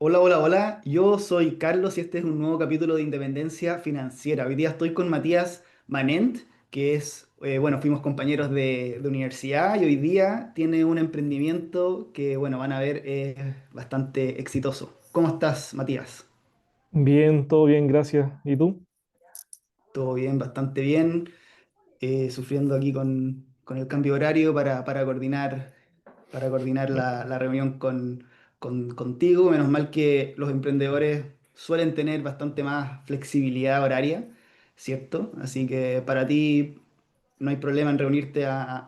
Hola, hola, hola. Yo soy Carlos y este es un nuevo capítulo de Independencia Financiera. Hoy día estoy con Matías Manent, que bueno, fuimos compañeros de universidad y hoy día tiene un emprendimiento que, bueno, van a ver, es bastante exitoso. ¿Cómo estás, Matías? Bien, todo bien, gracias. ¿Y tú? Todo bien, bastante bien. Sufriendo aquí con el cambio horario para coordinar la reunión contigo. Menos mal que los emprendedores suelen tener bastante más flexibilidad horaria, ¿cierto? Así que para ti no hay problema en reunirte a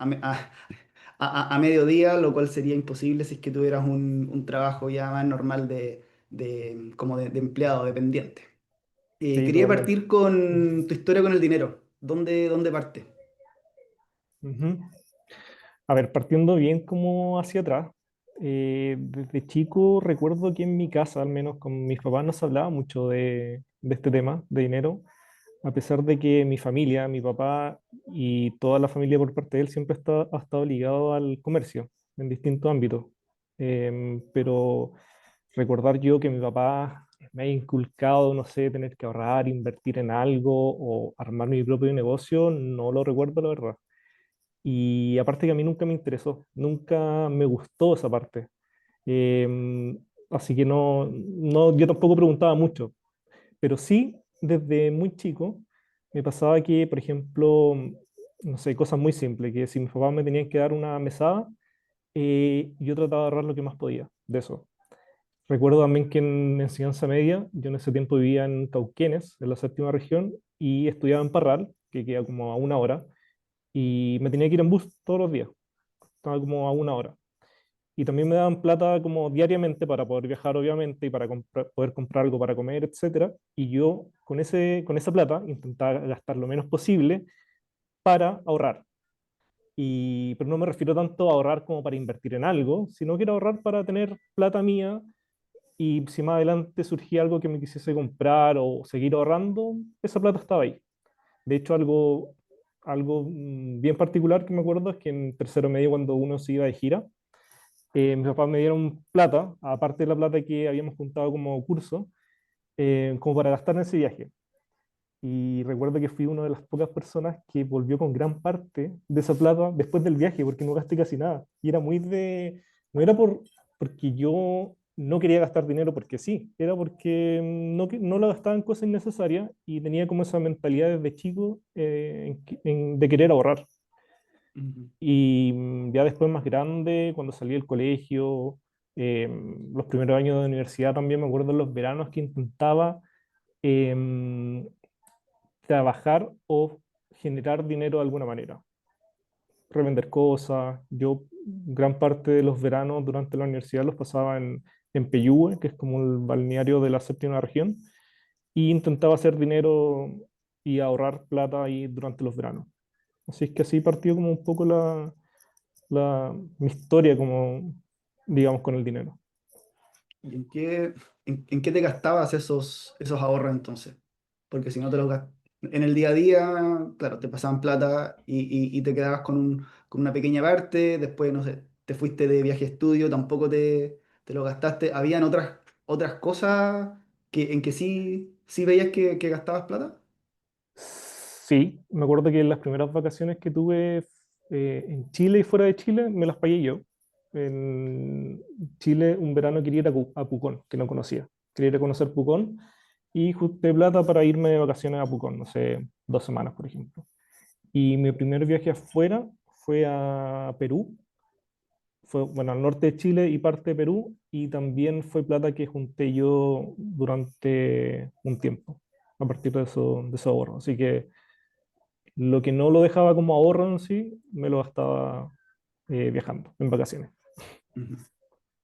mediodía, lo cual sería imposible si es que tuvieras un trabajo ya más normal como de empleado dependiente. Sí, Quería totalmente. partir con tu historia con el dinero. ¿Dónde parte? Ujú. A ver, partiendo bien como hacia atrás, desde chico recuerdo que en mi casa, al menos con mis papás, no se hablaba mucho de este tema, de dinero, a pesar de que mi familia, mi papá y toda la familia por parte de él siempre ha estado ligado al comercio en distintos ámbitos. Pero recordar yo que mi papá me ha inculcado, no sé, tener que ahorrar, invertir en algo o armar mi propio negocio, no lo recuerdo, la verdad. Y aparte que a mí nunca me interesó, nunca me gustó esa parte. Así que yo tampoco preguntaba mucho, pero sí, desde muy chico, me pasaba que, por ejemplo, no sé, cosas muy simples, que si mis papás me tenían que dar una mesada, yo trataba de ahorrar lo que más podía de eso. Recuerdo también que en enseñanza media, yo en ese tiempo vivía en Cauquenes, en la séptima región, y estudiaba en Parral, que queda como a una hora, y me tenía que ir en bus todos los días, estaba como a una hora. Y también me daban plata como diariamente para poder viajar, obviamente, y para poder comprar algo para comer, etcétera. Y yo con esa plata intentaba gastar lo menos posible para ahorrar. Pero no me refiero tanto a ahorrar como para invertir en algo, sino que era ahorrar para tener plata mía y si más adelante surgía algo que me quisiese comprar o seguir ahorrando, esa plata estaba ahí. De hecho, algo bien particular que me acuerdo es que en tercero medio, cuando uno se iba de gira, mis papás me dieron plata, aparte de la plata que habíamos juntado como curso, como para gastar en ese viaje. Y recuerdo que fui una de las pocas personas que volvió con gran parte de esa plata después del viaje, porque no gasté casi nada. Y era muy de... No era porque yo no quería gastar dinero porque sí, era porque no lo gastaba en cosas innecesarias y tenía como esa mentalidad desde chico de querer ahorrar. Ujú. Y ya después más grande, cuando salí del colegio, los primeros años de universidad también me acuerdo en los veranos que intentaba em, trabajar o generar dinero de alguna manera, revender cosas. Yo gran parte de los veranos durante la universidad los pasaba en Peyúgue, que es como el balneario de la séptima región, y intentaba hacer dinero y ahorrar plata ahí durante los veranos. Así es que así partió como un poco mi historia como, digamos, con el dinero. ¿Y en qué te gastabas esos ahorros entonces? Porque si no te los gastas en el día a día, claro, te pasaban plata y te quedabas con una pequeña parte, después, no sé, te fuiste de viaje a estudio, tampoco te lo gastaste. ¿Habían otras cosas en que sí veías que gastabas plata? Sí, me acuerdo que las primeras vacaciones que tuve en Chile y fuera de Chile me las pagué yo. En Chile un verano quería ir a Pucón, que no conocía. Quería ir a conocer Pucón y junté plata para irme de vacaciones a Pucón, no sé, 2 semanas, por ejemplo. Y mi primer viaje afuera fue a Perú, fue, bueno, al norte de Chile y parte de Perú, y también fue plata que junté yo durante un tiempo, a partir de eso ahorro. Así que lo que no lo dejaba como ahorro en sí, me lo gastaba viajando, en vacaciones. Ujú.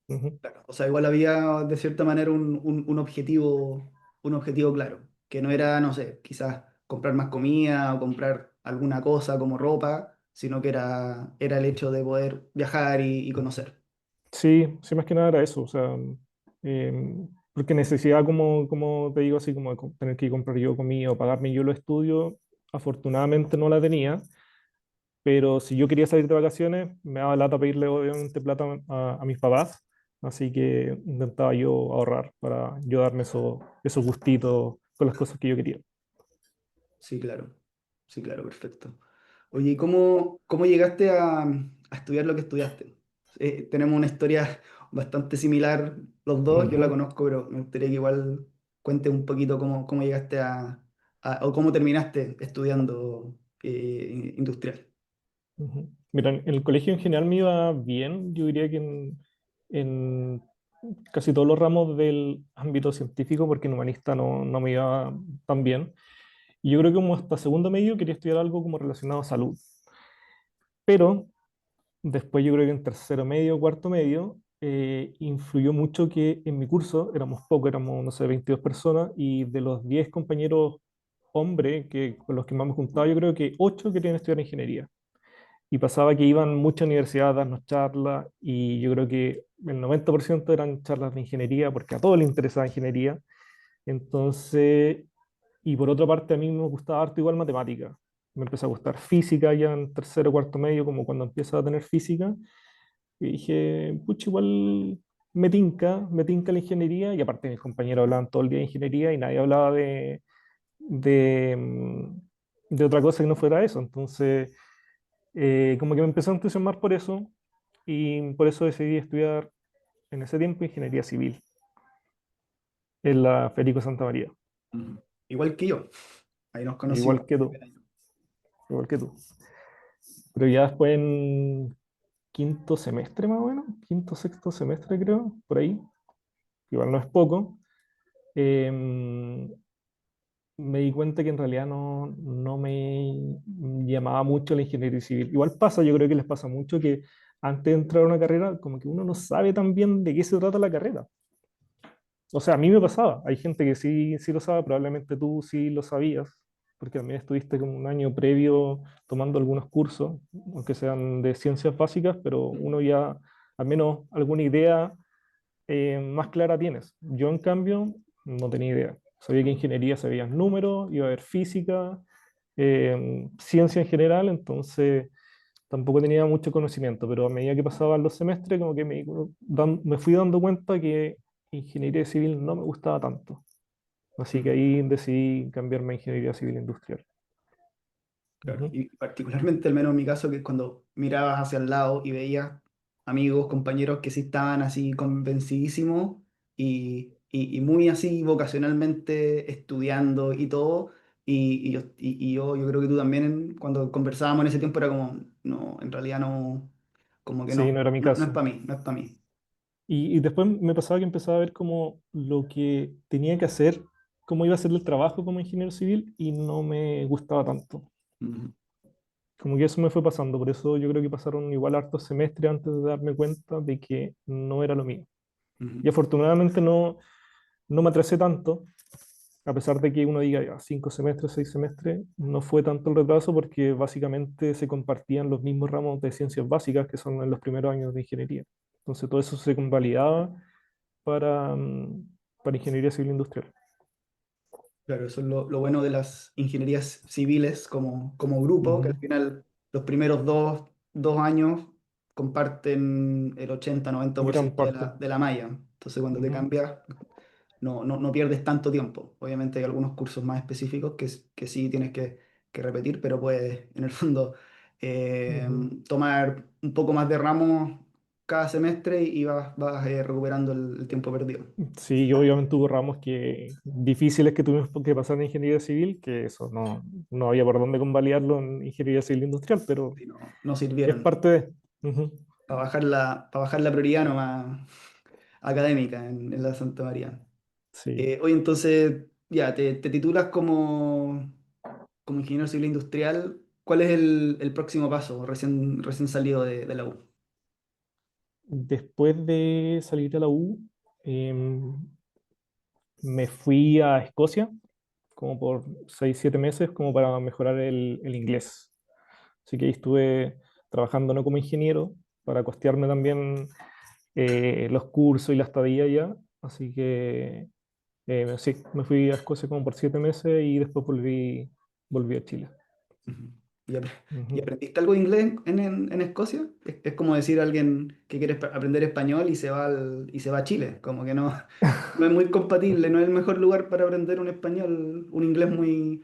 Ujú. Claro. O sea, igual había de cierta manera un objetivo claro, que no era, no sé, quizás comprar más comida o comprar alguna cosa como ropa, sino que era el hecho de poder viajar y conocer. Sí, sí, más que nada era eso, o sea, porque necesidad, como te digo, así como de tener que comprar yo comida o pagarme yo los estudios, afortunadamente no la tenía, pero si yo quería salir de vacaciones, me daba lata pedirle obviamente plata a mis papás, Así que intentaba yo ahorrar para yo darme esos gustitos con las cosas que yo quería. Sí, claro. Sí, claro, perfecto. Oye, ¿y cómo llegaste a estudiar lo que estudiaste? Tenemos una historia bastante similar los dos, yo la Ujú, conozco, pero me gustaría que igual cuentes un poquito cómo llegaste o cómo terminaste estudiando industrial. ujú. Mira, en el colegio en general me iba bien, yo diría que en casi todos los ramos del ámbito científico, porque en humanista no me iba tan bien. Y yo creo que como hasta segundo medio quería estudiar algo como relacionado a salud. Pero después yo creo que en tercero medio, cuarto medio, influyó mucho que en mi curso éramos pocos, éramos, no sé, 22 personas, y de los 10 compañeros hombres con los que más me juntaba, yo creo que 8 querían estudiar ingeniería. Y pasaba que iban muchas universidades a darnos charlas, y yo creo que el 90% eran charlas de ingeniería, porque a todos les interesaba ingeniería. Entonces, y por otra parte, a mí me gustaba harto igual matemática. Me empezó a gustar física ya en tercero, cuarto medio, como cuando empieza a tener física. Y dije, pucha, igual me tinca la ingeniería. Y aparte mis compañeros hablaban todo el día de ingeniería y nadie hablaba de, mm, de otra cosa que no fuera eso. Entonces, como que me empezó a entusiasmar por eso. Y por eso decidí estudiar en ese tiempo ingeniería civil en la Federico Santa María. Ujú. Igual que yo, ahí nos conocimos. Igual que tú, igual que tú. Pero ya después en quinto semestre más o menos, quinto, sexto semestre creo, por ahí, igual no es poco, em, me di cuenta que en realidad no me llamaba mucho la ingeniería civil. Igual pasa, yo creo que les pasa mucho que antes de entrar a una carrera, como que uno no sabe tan bien de qué se trata la carrera. O sea, a mí me pasaba, hay gente que sí lo sabe, probablemente tú sí lo sabías, porque también estuviste como un año previo tomando algunos cursos, aunque sean de ciencias básicas, pero uno ya al menos alguna idea más clara tienes. Yo, en cambio, no tenía idea. Sabía que ingeniería sabía números, iba a haber física, ciencia en general, entonces tampoco tenía mucho conocimiento, pero a medida que pasaban los semestres, como que me fui dando cuenta que ingeniería civil no me gustaba tanto. Así que Ujú. ahí decidí cambiarme a ingeniería civil industrial. Claro, Ujú, y particularmente, al menos en mi caso, que es cuando mirabas hacia el lado y veías amigos, compañeros que sí estaban así convencidísimos y muy así vocacionalmente estudiando y todo. Y yo creo que tú también, cuando conversábamos en ese tiempo, era como, no, en realidad no, como que sí, no, no era mi no es caso. para mí, no es para mí. Y después me pasaba que empezaba a ver como lo que tenía que hacer, cómo iba a ser el trabajo como ingeniero civil y no me gustaba tanto. Ujú, Como que eso me fue pasando, por eso yo creo que pasaron igual hartos semestres antes de darme cuenta de que no era lo mío. Y ujú. afortunadamente no me atrasé tanto, a pesar de que uno diga ya, 5 semestres, 6 semestres, no fue tanto el retraso porque básicamente se compartían los mismos ramos de ciencias básicas que son en los primeros años de ingeniería. Entonces todo eso se convalidaba para, para ingeniería civil industrial. Claro, eso es lo bueno de las ingenierías civiles como grupo, que al Ujú, final los primeros dos años comparten el 80-90% gran de parte. la malla. Entonces, cuando te Ujú, cambias, no pierdes tanto tiempo. Obviamente hay algunos cursos más específicos que sí tienes que repetir, pero puedes, en el fondo, eh, ujú. tomar un poco más de ramos cada semestre y vas recuperando el tiempo perdido. Sí, yo obviamente tuve ramos difíciles que tuvimos que pasar en ingeniería civil, que eso no había por dónde convalidarlo en ingeniería civil industrial, pero Si no es sirvieron. parte de... Ujú. Para bajar la prioridad nomás académica en la Santa María. Sí. Oye, entonces, ya, te titulas como ingeniero civil industrial. ¿Cuál es el próximo paso recién salido de la U? Después de salir de la U, em, me fui a Escocia como por 6 7 meses como para mejorar el inglés. Así que ahí estuve trabajando no como ingeniero para costearme también los cursos y la estadía ya. Así que sí, me fui a Escocia como por 7 meses y después volví a Chile. Ujú. ¿Y Ujú. aprendiste algo de inglés en Escocia? Es como decir a alguien que quiere aprender español y y se va a Chile. Como que no, no es muy compatible, no es el mejor lugar para aprender un español, un inglés muy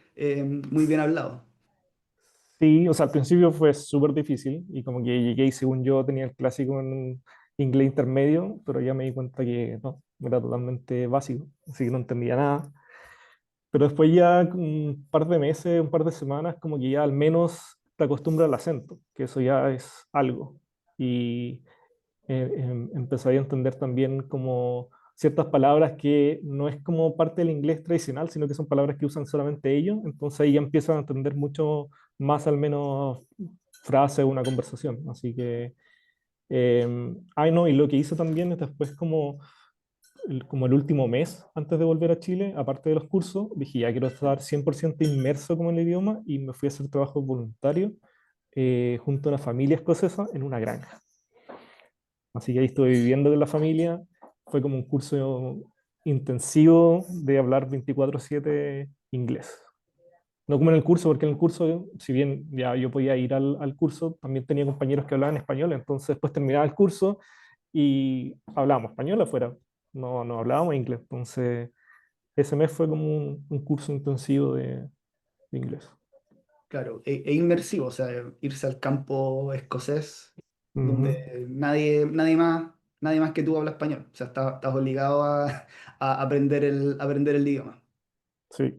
bien hablado. Sí, o sea, al principio fue súper difícil y como que llegué y según yo tenía el clásico en inglés intermedio, pero ya me di cuenta que no, era totalmente básico, así que no entendía nada. Pero después ya un par de meses, un par de semanas, como que ya al menos te acostumbras al acento, que eso ya es algo. Y empecé a entender también como ciertas palabras que no es como parte del inglés tradicional, sino que son palabras que usan solamente ellos. Entonces ahí ya empiezan a entender mucho más al menos frase o una conversación. Así que, ay no, y lo que hice también es después como el último mes antes de volver a Chile, aparte de los cursos, dije ya quiero estar 100% inmerso como en el idioma y me fui a hacer trabajo voluntario junto a una familia escocesa en una granja. Así que ahí estuve viviendo con la familia. Fue como un curso intensivo de hablar 24/7 inglés. No como en el curso, porque en el curso, si bien ya yo podía ir al curso, también tenía compañeros que hablaban español, entonces después terminaba el curso y hablábamos español afuera, no hablábamos inglés. Entonces ese mes fue como un curso intensivo de inglés. Claro, e inmersivo, o sea, irse al campo escocés Ujú. donde nadie más que tú habla español. O sea, estás obligado a aprender el idioma. Sí,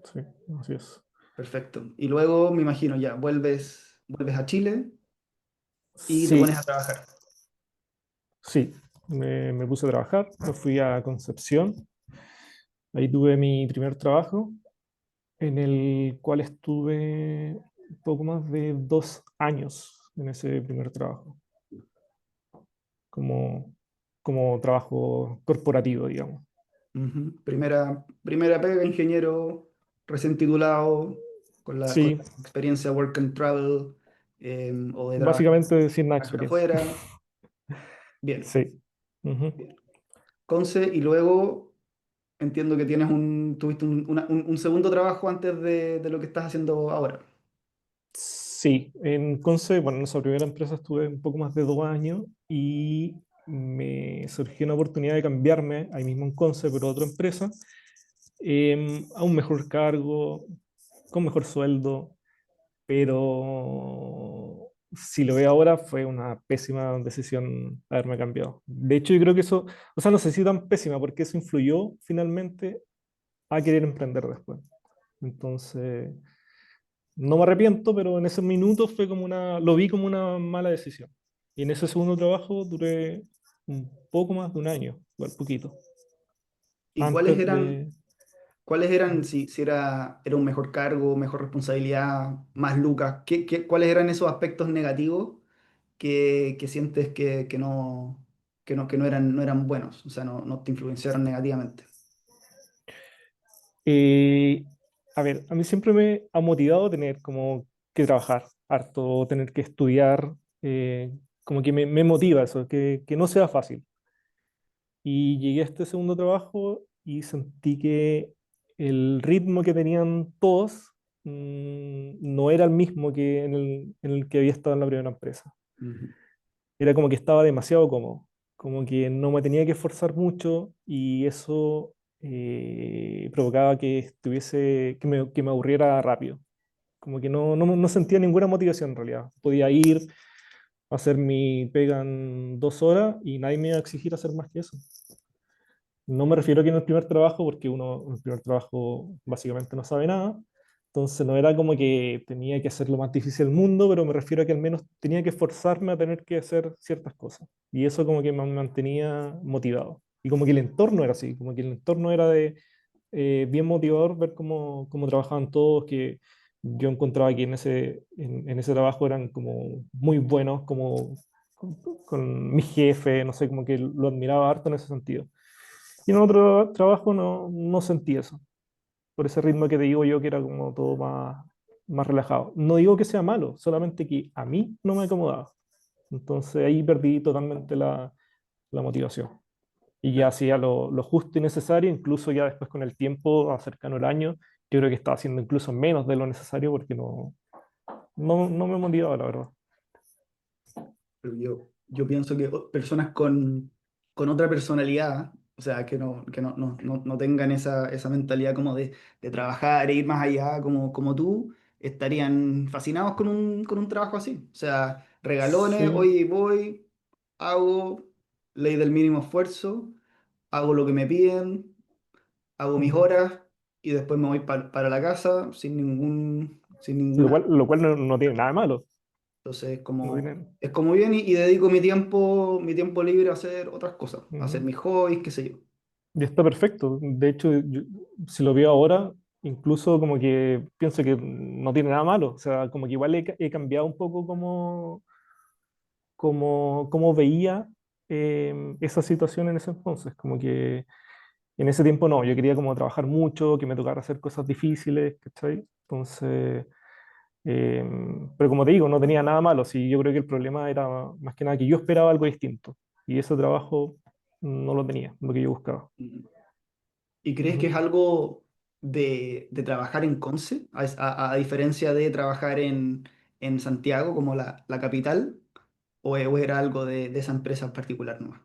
sí, así es. Perfecto. Y luego, me imagino, ya, vuelves a Chile y te Sí, pones a trabajar. sí, me puse a trabajar, me fui a Concepción. Ahí tuve mi primer trabajo, en el cual estuve un poco más de 2 años en ese primer trabajo, como, como trabajo corporativo, digamos. Ujú. Primera pega, ingeniero recién titulado, con Sí, la experiencia work and travel, o de básicamente sin nada de trabajar experiencia. afuera. Bien, Sí. Ujú. bien. Conce, y luego entiendo que tuviste un segundo trabajo antes de lo que estás haciendo ahora. Sí, en Conce, bueno, en esa primera empresa estuve un poco más de 2 años y me surgió una oportunidad de cambiarme ahí mismo en Conce, pero a otra empresa, a un mejor cargo, con mejor sueldo, pero si lo veo ahora fue una pésima decisión haberme cambiado. De hecho, yo creo que eso, o sea, no sé si tan pésima, porque eso influyó finalmente a querer emprender después. Entonces, no me arrepiento, pero en ese minuto fue como lo vi como una mala decisión. Y en ese segundo trabajo duré un poco más de un año, igual poquito, ¿Y antes de... cuáles eran si era un mejor cargo, mejor responsabilidad, más lucas? ¿Cuáles eran esos aspectos negativos que sientes que no eran buenos? O sea, no te influenciaron negativamente. Eh, a ver, a mí siempre me ha motivado tener como que trabajar harto, tener que estudiar, como que me motiva eso, que no sea fácil. Y llegué a este segundo trabajo y sentí que el ritmo que tenían todos no era el mismo que en el que había estado en la primera empresa. Ujú, Era como que estaba demasiado cómodo, como que no me tenía que esforzar mucho y eso provocaba que que me aburriera rápido. Como que no sentía ninguna motivación en realidad. Podía ir a hacer mi pega en 2 horas y nadie me iba a exigir hacer más que eso. No me refiero a que en el primer trabajo, porque uno en el primer trabajo básicamente no sabe nada, entonces no era como que tenía que hacer lo más difícil del mundo, pero me refiero a que al menos tenía que esforzarme a tener que hacer ciertas cosas. Y eso como que me mantenía motivado. Y como que el entorno era así, como que el entorno era de bien motivador ver cómo trabajaban todos, que yo encontraba que en ese trabajo eran como muy buenos, como con mi jefe, no sé, como que lo admiraba harto en ese sentido. Y en otro trabajo no sentí eso, por ese ritmo que te digo yo que era como todo más relajado. No digo que sea malo, solamente que a mí no me acomodaba. Entonces ahí perdí totalmente la motivación. Y ya claro. hacía lo justo y necesario, incluso ya después con el tiempo, acercano el año, yo creo que estaba haciendo incluso menos de lo necesario porque no, no me he motivado, la verdad. Pero yo pienso que personas con otra personalidad, o sea, que no tengan esa mentalidad como de trabajar e ir más allá como tú, estarían fascinados con un trabajo así. O sea, regalones, Sí. oye, voy, hago ley del mínimo esfuerzo, hago lo que me piden, hago mis Ujú. horas y después me voy para la casa sin Lo ninguna. cual, lo cual no, no tiene nada de malo. Entonces, No tiene, es como bien y dedico mi tiempo libre a hacer otras cosas, a hacer ujú. mis hobbies, qué sé yo. Y está perfecto. De hecho, si lo veo ahora, incluso como que pienso que no tiene nada malo. O sea, como que igual he cambiado un poco como veía esa situación en ese entonces. Como que en ese tiempo no, yo quería como trabajar mucho, que me tocara hacer cosas difíciles, ¿cachai? Entonces, pero como te digo, no tenía nada malo. Sí, yo creo que el problema era más que nada que yo esperaba algo distinto. Y ese trabajo no lo tenía, lo que yo buscaba. Mm. ¿Y crees que es Ujú. algo de trabajar en Conce, a diferencia de trabajar en Santiago como la capital, o era algo de esa empresa en particular nomás?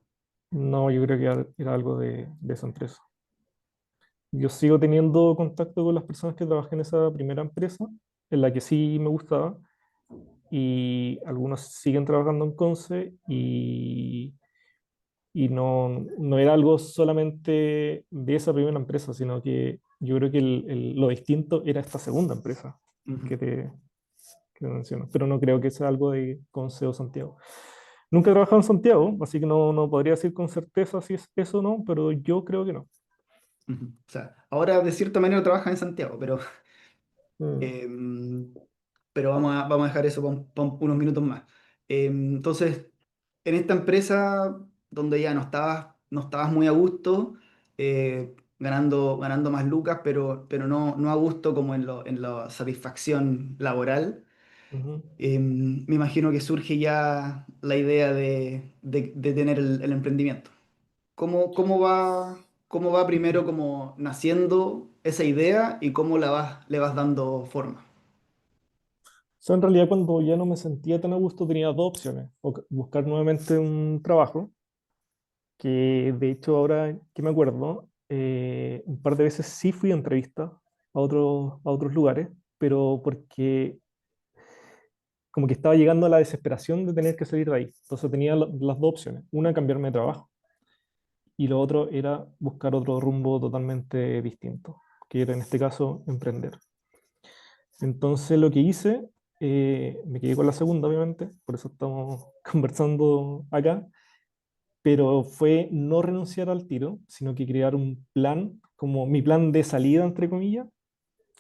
No, yo creo que era algo de esa empresa. Yo sigo teniendo contacto con las personas que trabajan en esa primera empresa, en la que sí me gustaba, y algunos siguen trabajando en Conce y no, no era algo solamente de esa primera empresa, sino que yo creo que lo distinto era esta segunda empresa Ujú, que que te menciono, pero no creo que sea algo de Conce o Santiago. Nunca he trabajado en Santiago, así que no, no podría decir con certeza si es eso o no, pero yo creo que no. ujú. O sea, ahora de cierta manera trabaja en Santiago, Mm, Em, pero vamos a dejar eso para unos minutos más. Entonces, en esta empresa donde ya no estabas muy a gusto, ganando más lucas, pero no a gusto como en la satisfacción laboral, ujú. me imagino que surge ya la idea de tener el emprendimiento. ¿Cómo va primero como naciendo esa idea y cómo le vas dando forma? O sea, en realidad cuando ya no me sentía tan a gusto tenía dos opciones, o buscar nuevamente un trabajo, que de hecho ahora que me acuerdo, un par de veces sí fui a entrevistas a otros lugares, pero porque como que estaba llegando a la desesperación de tener que salir de ahí. Entonces tenía las dos opciones, una cambiarme de trabajo y lo otro era buscar otro rumbo totalmente distinto, que era en este caso emprender. Entonces lo que hice, me quedé con la segunda, obviamente, por eso estamos conversando acá, pero fue no renunciar al tiro, sino que crear un plan, como mi plan de salida, entre comillas,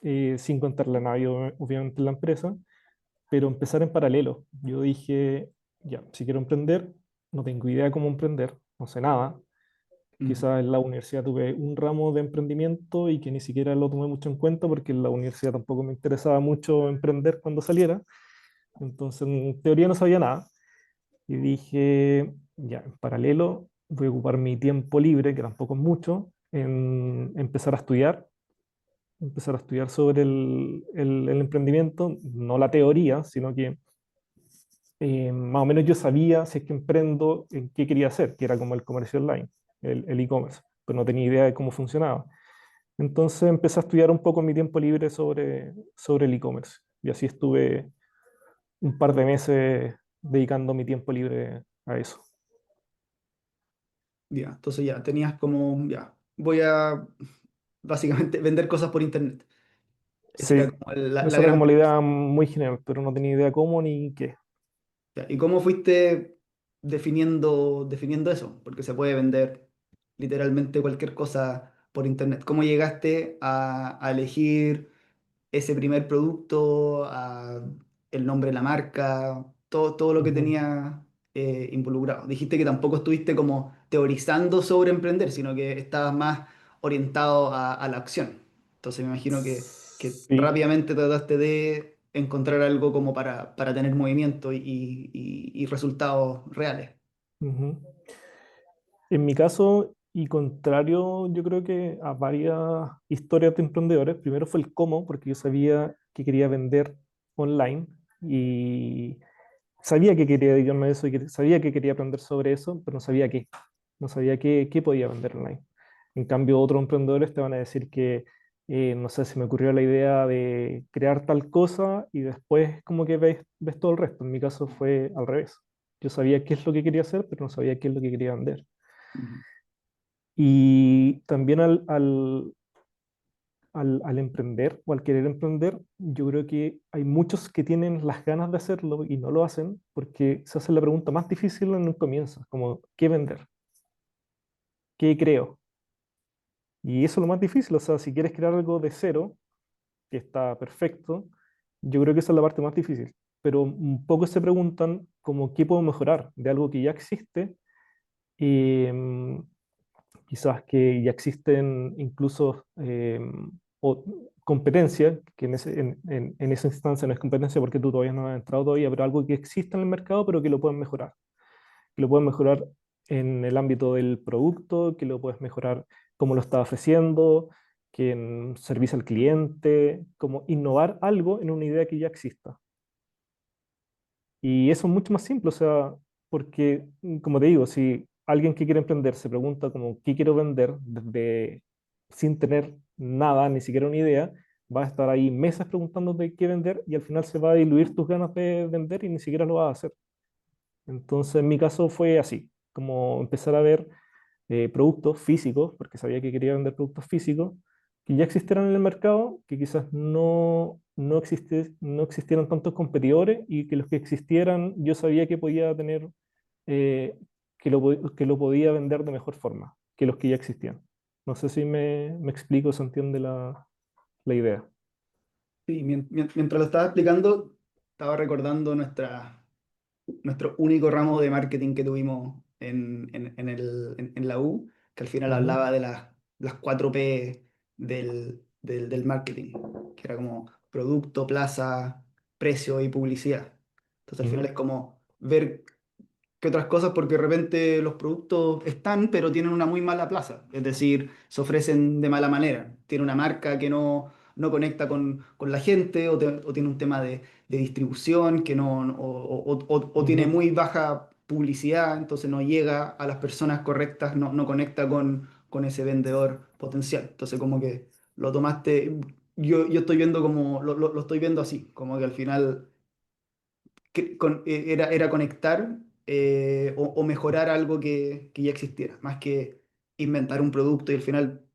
sin contarle a nadie, obviamente, en la empresa, pero empezar en paralelo. Yo dije, ya, si quiero emprender, no tengo idea cómo emprender, no sé nada. Ujú, Quizás en la universidad tuve un ramo de emprendimiento y que ni siquiera lo tomé mucho en cuenta porque en la universidad tampoco me interesaba mucho emprender cuando saliera. Entonces, en teoría no sabía nada. Y dije, ya, en paralelo voy a ocupar mi tiempo libre, que tampoco es mucho, en empezar a estudiar sobre el emprendimiento, no la teoría, sino que más o menos yo sabía si es que emprendo, en qué quería hacer, que era como el comercio online, el e-commerce, pero no tenía idea de cómo funcionaba. Entonces empecé a estudiar un poco en mi tiempo libre sobre el e-commerce. Y así estuve un par de meses dedicando mi tiempo libre a eso. ya, entonces ya, tenías como, ya, voy a básicamente vender cosas por internet. Esa era Sí, como la esa era gran como la premisa. idea muy general, pero no tenía idea cómo ni qué. Ya, ¿y cómo fuiste definiendo eso? Porque se puede vender literalmente cualquier cosa por internet. ¿Cómo llegaste a elegir ese primer producto, el nombre de la marca, todo lo que Ujú. tenía involucrado? Dijiste que tampoco estuviste como teorizando sobre emprender, sino que estabas más orientado a la acción. Entonces me imagino que Sí. rápidamente trataste de encontrar algo como para tener movimiento y resultados reales. Ujú. En mi caso, y contrario, yo creo que a varias historias de emprendedores, primero fue el cómo, porque yo sabía que quería vender online. Y sabía que quería dedicarme a eso y que sabía que quería aprender sobre eso, pero no sabía qué. No sabía qué podía vender online. En cambio, otros emprendedores te van a decir que, no sé, se me ocurrió la idea de crear tal cosa y después como que ves todo el resto. En mi caso fue al revés. Yo sabía qué es lo que quería hacer, pero no sabía qué es lo que quería vender. Ujú, Y también al emprender o al querer emprender, yo creo que hay muchos que tienen las ganas de hacerlo y no lo hacen porque se hace la pregunta más difícil en un comienzo, como ¿qué vender? ¿Qué creo? Y eso es lo más difícil, o sea, si quieres crear algo de cero, que está perfecto, yo creo que esa es la parte más difícil. Pero un poco se preguntan como qué puedo mejorar de algo que ya existe, y quizás que ya existen incluso o competencia, que en esa instancia no es competencia porque tú todavía no has entrado todavía, pero algo que existe en el mercado, pero que lo pueden mejorar. Que lo pueden mejorar en el ámbito del producto, que lo puedes mejorar cómo lo está ofreciendo, que en servicio al cliente, como innovar algo en una idea que ya exista. Y eso es mucho más simple, o sea, porque, como te digo, si alguien que quiere emprender se pregunta como, ¿qué quiero vender? Desde, sin tener nada, ni siquiera una idea, va a estar ahí meses preguntándote qué vender y al final se va a diluir tus ganas de vender y ni siquiera lo vas a hacer. Entonces, en mi caso fue así, como empezar a ver productos físicos, porque sabía que quería vender productos físicos, que ya existieran en el mercado, que quizás no existieran tantos competidores y que los que existieran yo sabía que podía tener, eh, que lo podía vender de mejor forma que los que ya existían. No sé si me explico, se entiende la idea. sí, mientras lo estaba explicando, estaba recordando nuestro único ramo de marketing que tuvimos en la U, que al final Ujú, hablaba de las 4P del marketing, que era como producto, plaza, precio y publicidad. Entonces al final ujú, es como ver que otras cosas porque de repente los productos están, pero tienen una muy mala plaza. Es decir, se ofrecen de mala manera. Tiene una marca que no conecta con la gente o tiene un tema de distribución que o tiene ujú, muy baja publicidad, entonces no llega a las personas correctas, no conecta con ese vendedor potencial. Entonces como que lo tomaste, yo estoy viendo como, lo estoy viendo así, como que al final era conectar o mejorar algo que ya existiera, más que inventar un producto. Y al final,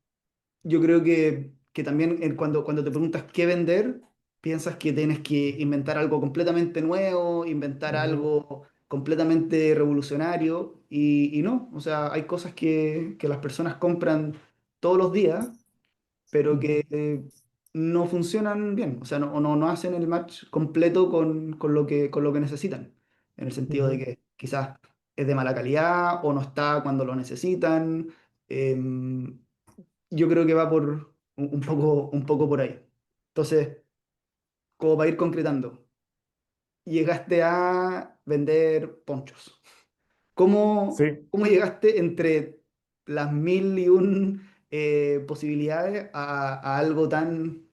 yo creo que también cuando te preguntas qué vender, piensas que tienes que inventar algo completamente nuevo, inventar ujú, algo completamente revolucionario, y no, o sea, hay cosas que las personas compran todos los días pero ujú, que no funcionan bien, o sea, no hacen el match completo con lo que necesitan, en el sentido de ujú, que quizás es de mala calidad o no está cuando lo necesitan. Yo creo que va por un poco por ahí. Entonces, como para ir concretando, llegaste a vender ponchos. ¿Cómo, sí. cómo llegaste entre las mil y un posibilidades a algo tan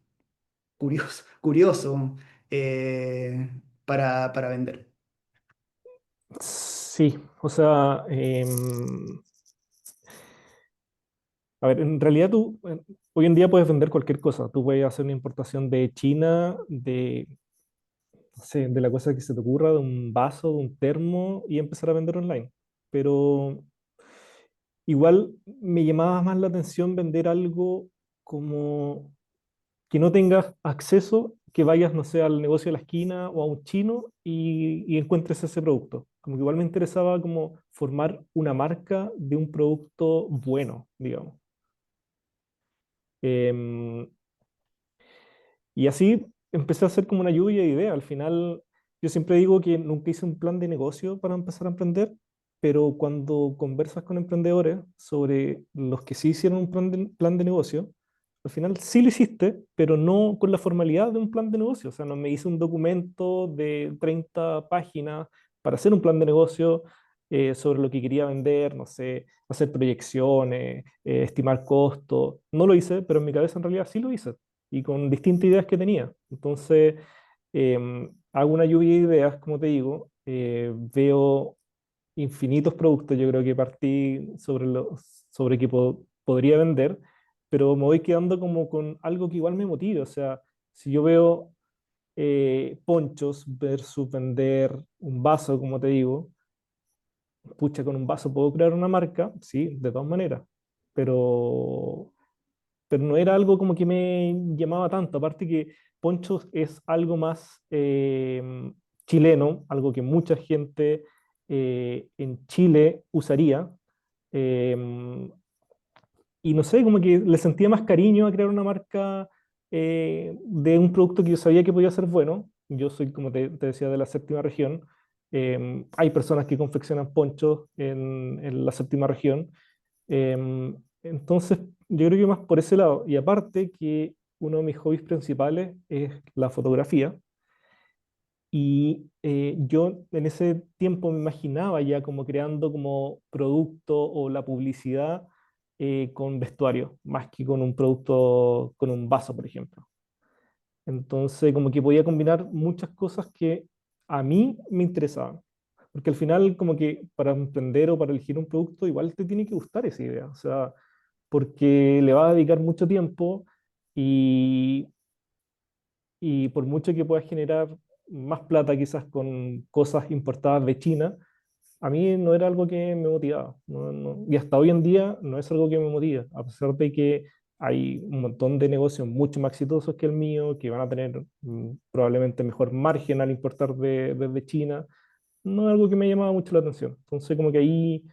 curioso para vender? Sí, o sea, a ver, en realidad tú hoy en día puedes vender cualquier cosa. Tú puedes hacer una importación de China, no sé, de la cosa que se te ocurra, de un vaso, de un termo y empezar a vender online. Pero igual me llamaba más la atención vender algo como que no tengas acceso, que vayas, no sé, al negocio de la esquina o a un chino y encuentres ese producto. Como que igual me interesaba como formar una marca de un producto bueno, digamos. Em, y así empecé a hacer como una lluvia de ideas. Al final, yo siempre digo que nunca hice un plan de negocio para empezar a emprender, pero cuando conversas con emprendedores sobre los que sí hicieron un plan de negocio, al final sí lo hiciste, pero no con la formalidad de un plan de negocio. O sea, no me hice un documento de 30 páginas para hacer un plan de negocio sobre lo que quería vender, no sé, hacer proyecciones, estimar costos. No lo hice, pero en mi cabeza en realidad sí lo hice y con distintas ideas que tenía. Entonces, hago una lluvia de ideas, como te digo, veo infinitos productos, yo creo que partí sobre que podría vender, pero me voy quedando como con algo que igual me motive, o sea, si yo veo ponchos versus vender un vaso, como te digo, pucha, con un vaso puedo crear una marca, sí, de todas maneras, pero, pero no era algo como que me llamaba tanto, aparte que ponchos es algo más chileno, algo que mucha gente en Chile usaría, eh, y no sé, como que le sentía más cariño a crear una marca de un producto que yo sabía que podía ser bueno. Yo soy, como te decía, de la séptima región. Hay personas que confeccionan ponchos en la séptima región. Entonces, yo creo que más por ese lado. Y aparte que uno de mis hobbies principales es la fotografía. Y yo en ese tiempo me imaginaba ya como creando como producto o la publicidad con vestuario, más que con un producto, con un vaso, por ejemplo. Entonces, como que podía combinar muchas cosas que a mí me interesaban. Porque al final, como que para emprender o para elegir un producto, igual te tiene que gustar esa idea. O sea, porque le vas a dedicar mucho tiempo y y por mucho que puedas generar más plata quizás con cosas importadas de China, a mí no era algo que me motivaba. Y hasta hoy en día no es algo que me motiva, a pesar de que hay un montón de negocios mucho más exitosos que el mío, que van a tener probablemente mejor margen al importar desde China. No es algo que me llamaba mucho la atención. Entonces como que ahí,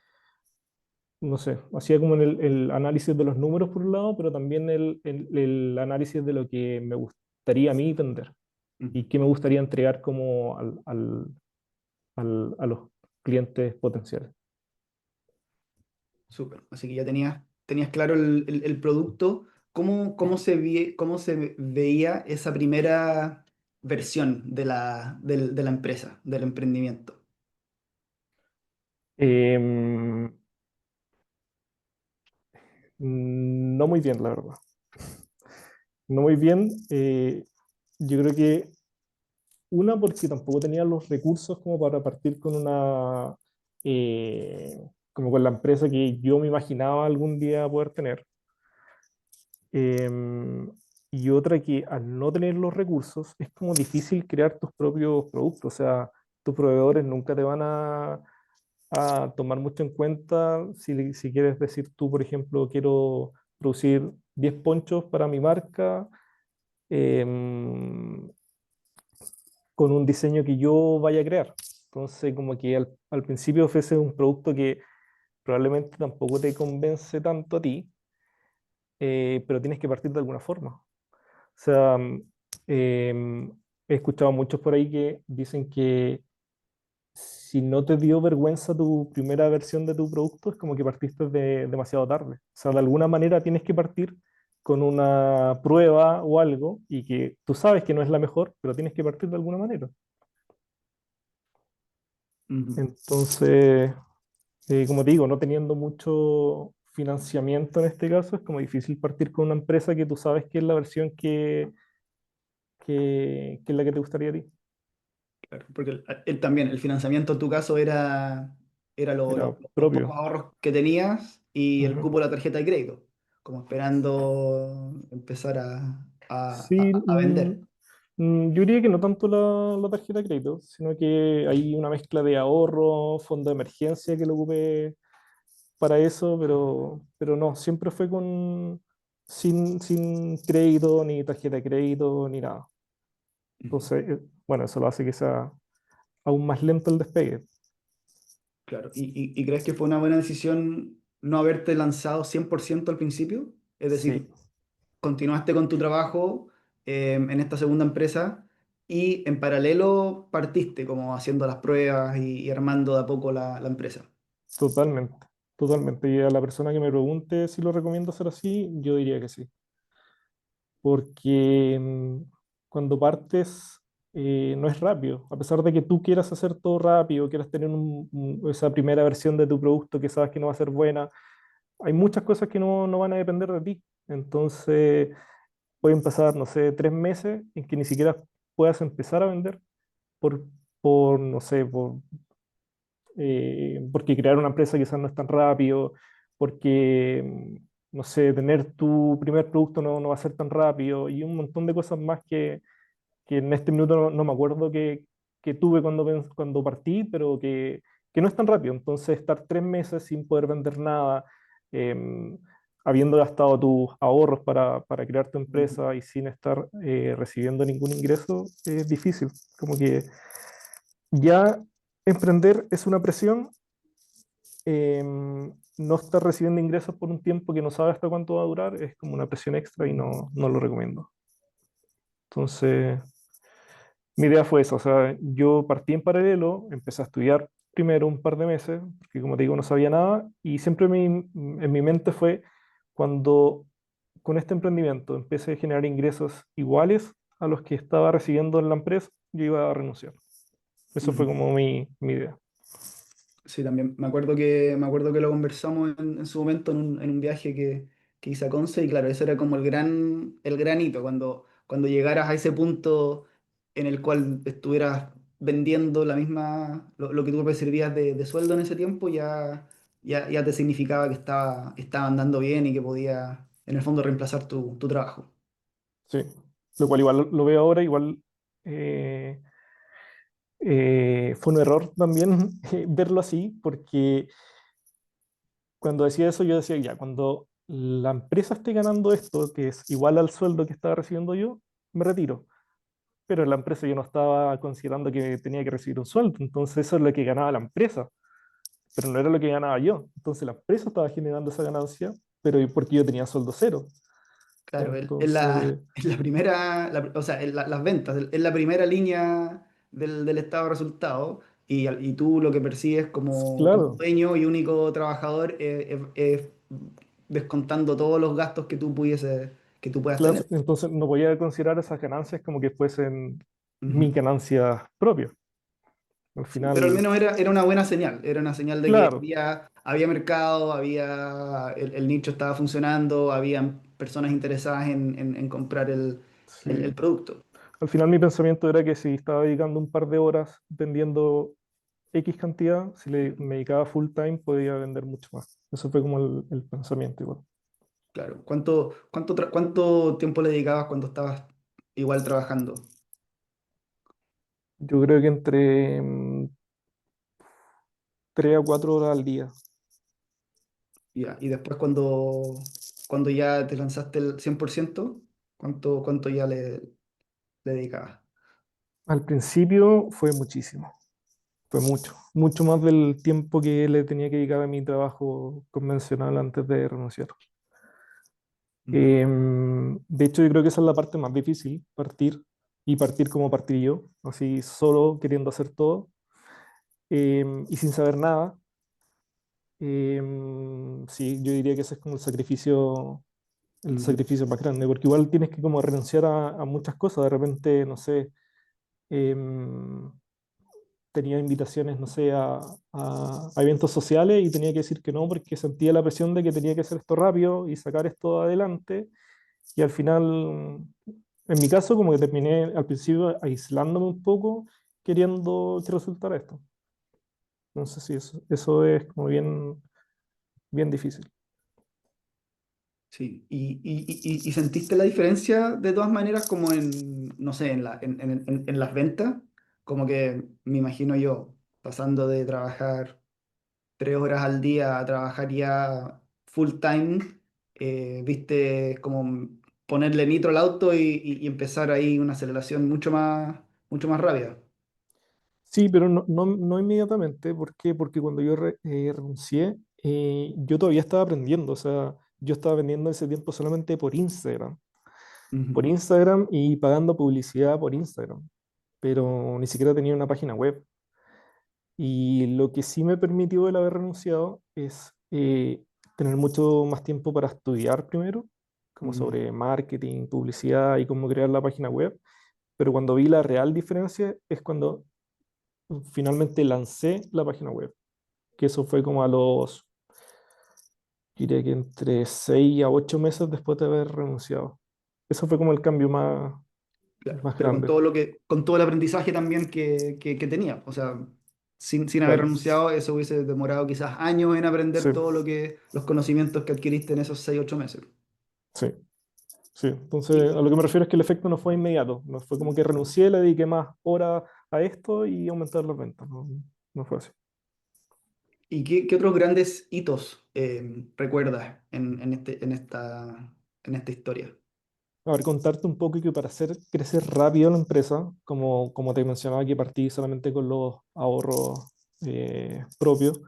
no sé, hacía como el análisis de los números por un lado, pero también el análisis de lo que me gustaría a mí vender Mm, y qué me gustaría entregar como a los clientes potenciales. súper. Así que ya tenías claro el producto. ¿Cómo se veía esa primera versión de la empresa, del emprendimiento? Em, no muy bien, la verdad. No muy bien. Yo creo que una, porque tampoco tenía los recursos como para partir con como con la empresa que yo me imaginaba algún día poder tener. Em, y otra que al no tener los recursos es como difícil crear tus propios productos. O sea, tus proveedores nunca te van a tomar mucho en cuenta si quieres decir tú, por ejemplo, quiero producir 10 ponchos para mi marca em, con un diseño que yo vaya a crear. Entonces, como que al principio ofreces un producto que probablemente tampoco te convence tanto a ti, pero tienes que partir de alguna forma. O sea, em, he escuchado a muchos por ahí que dicen que si no te dio vergüenza tu primera versión de tu producto, es como que partiste demasiado tarde. O sea, de alguna manera tienes que partir con una prueba o algo y que tú sabes que no es la mejor, pero tienes que partir de alguna manera. Ujú. Entonces, como te digo, no teniendo mucho financiamiento en este caso, es como difícil partir con una empresa que tú sabes que es la versión que es la que te gustaría a ti. Claro, porque él también, el financiamiento en tu caso era Era los pocos propio. ahorros que tenías y el Ujú. cupo de la tarjeta de crédito, como esperando empezar Sí, a vender. yo diría que no tanto la tarjeta de crédito, sino que hay una mezcla de ahorro, fondo de emergencia que lo ocupé para eso, pero no, siempre fue sin crédito, ni tarjeta de crédito, ni nada. Ujú. Entonces, bueno, eso lo hace que sea aún más lento el despegue. Claro. ¿Y crees que fue una buena decisión no haberte lanzado 100% al principio? Es Sí, decir, continuaste con tu trabajo en esta segunda empresa y en paralelo partiste como haciendo las pruebas y armando de a poco la empresa. totalmente, totalmente. Y a la persona que me pregunte si lo recomiendo hacer así, yo diría que sí. Porque cuando partes no es rápido. A pesar de que tú quieras hacer todo rápido, quieras tener esa primera versión de tu producto que sabes que no va a ser buena, hay muchas cosas que no van a depender de ti. Entonces pueden pasar, no sé, 3 meses en que ni siquiera puedas empezar a vender. por, no sé, porque crear una empresa quizás no es tan rápido, porque, no sé, tener tu primer producto no va a ser tan rápido y un montón de cosas más que en este minuto no me acuerdo que tuve cuando partí, pero que no es tan rápido. Entonces, estar 3 meses sin poder vender nada, em, habiendo gastado tus ahorros para crear tu Ujú. empresa y sin estar recibiendo ningún ingreso, es difícil. Como que ya emprender es una presión, no estar recibiendo ingresos por un tiempo que no sabes hasta cuánto va a durar es como una presión extra y no lo recomiendo. Entonces, mi idea fue esa, o sea, yo partí en paralelo, empecé a estudiar primero un par de meses, porque como te digo, no sabía nada, y siempre en mi mente fue cuando con este emprendimiento empecé a generar ingresos iguales a los que estaba recibiendo en la empresa, yo iba a renunciar. Eso fue Ujú. como mi idea. Sí, también me acuerdo que lo conversamos en su momento en un viaje que hice a Conce y claro, ese era como el gran hito, cuando llegaras a ese punto en el cual estuvieras vendiendo la misma, lo que tú percibías de sueldo en ese tiempo, ya te significaba que estaba andando bien y que podía en el fondo reemplazar tu trabajo. Sí, lo cual igual lo veo ahora, igual eh, fue un error también verlo así, porque cuando decía eso, yo decía, ya, cuando la empresa esté ganando esto, que es igual al sueldo que estaba recibiendo yo, me retiro. Pero en la empresa yo no estaba considerando que tenía que recibir un sueldo, entonces eso es lo que ganaba la empresa, pero no era lo que ganaba yo. Entonces la empresa estaba generando esa ganancia, pero porque yo tenía sueldo cero. Claro, Entonces, en la primera, o sea, las ventas, en la primera línea del estado de resultados y tú lo que percibes como claro, dueño y único trabajador es descontando todos los gastos que tú puedas claro, tener. entonces no podía considerar esas ganancias como que fuesen mis Ujú. ganancias propias. Al Sí, pero al final, menos era una buena señal, era una señal de que claro, había mercado, el nicho estaba funcionando, había personas interesadas en comprar el sí. producto. Al final mi pensamiento era que si estaba dedicando un par de horas vendiendo X cantidad, si me dedicaba full time, podía vender mucho más. Eso fue como el pensamiento igual. Claro. ¿Cuánto tiempo le dedicabas cuando estabas igual trabajando? Yo creo que entre 3 a 4 horas al día. Y después cuando ya te lanzaste el 100%, ¿cuánto ya le dedicabas? Al principio fue muchísimo, fue mucho, mucho más del tiempo que le tenía que dedicar a mi trabajo convencional antes de renunciar. Ujú. De hecho, yo creo que esa es la parte más difícil, partir y partir como partí yo, así solo queriendo hacer todo y sin saber nada. Sí, yo diría que ese es como el Ujú. sacrificio más grande, porque igual tienes que como renunciar a muchas cosas. De repente, no sé, em, tenía invitaciones, no sé, a eventos sociales y tenía que decir que no porque sentía la presión de que tenía que hacer esto rápido y sacar esto adelante. Y al final, en mi caso, como que terminé al principio aislándome un poco, queriendo que resultara esto. Entonces, sí, eso es como bien difícil. Sí. ¿Y sentiste la diferencia de todas maneras como no sé, en las ventas? Como que me imagino yo pasando de trabajar 3 horas al día a trabajar ya full time, viste como ponerle nitro al auto y empezar ahí una aceleración mucho más rápida. Sí, pero no inmediatamente. ¿Por qué? Porque cuando yo renuncié, yo todavía estaba aprendiendo. O sea, yo estaba vendiendo ese tiempo solamente por Instagram. Por Ujú. Instagram y pagando publicidad por Instagram. Pero ni siquiera tenía una página web. Y lo que sí me permitió el haber renunciado es tener mucho más tiempo para estudiar primero, como Mm. sobre marketing, publicidad y cómo crear la página web. Pero cuando vi la real diferencia es cuando finalmente lancé la página web, que eso fue como a los, diría que entre 6 a 8 meses después de haber renunciado. Eso fue como el cambio más, Claro, más pero con grandes. todo con todo el aprendizaje también que tenía. O sea, sin haber Claro, renunciado, eso hubiese demorado quizás años en aprender sí, todo los conocimientos que adquiriste en esos 6 u 8 meses. sí, sí. ¿Y, Entonces, a lo que me refiero es que el efecto no fue inmediato. No fue como que renuncié, le dediqué más horas a esto y aumentar las ventas. No, no fue así. qué otros grandes hitos recuerdas en esta historia? A ver, contarte un poco que para hacer crecer rápido la empresa, como te mencionaba, que partí solamente con los ahorros propios,